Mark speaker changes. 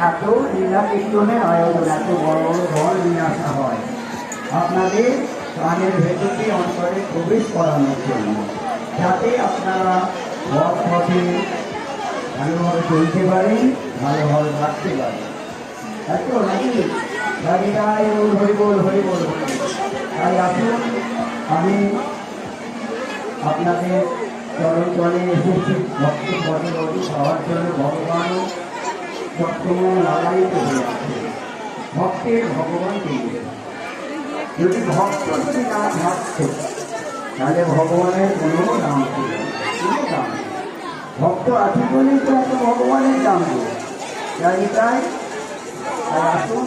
Speaker 1: এত লীলা কীর্তনের আয়োজন, এত বড় বড় ঘর নিয়ে আসা হয় আপনাদের প্রাণের ভেতরে অন্তরে প্রবেশ করানোর জন্য, যাতে আপনারা পথ পথে ভালোভাবে চলতে পারেন, ভালোভাবে রাখতে পারেন। এত নাকি গাড়িটাই হরিবোল হরিবোল। তাই আসুন, আমি আপনাদের চরণ চলে এসেছি ভক্ত পদে পাওয়ার জন্য। ভগবান সবসময় লালায়িত হয়ে আছে, ভক্তের ভগবান পেয়ে। যদি ভক্ত যদি না থাকতো তাহলে ভগবানের কোনো নাম ছিল, কোনো দাম। ভক্ত আছে বলেই তো এত ভগবানের দাম। তাই আসুন।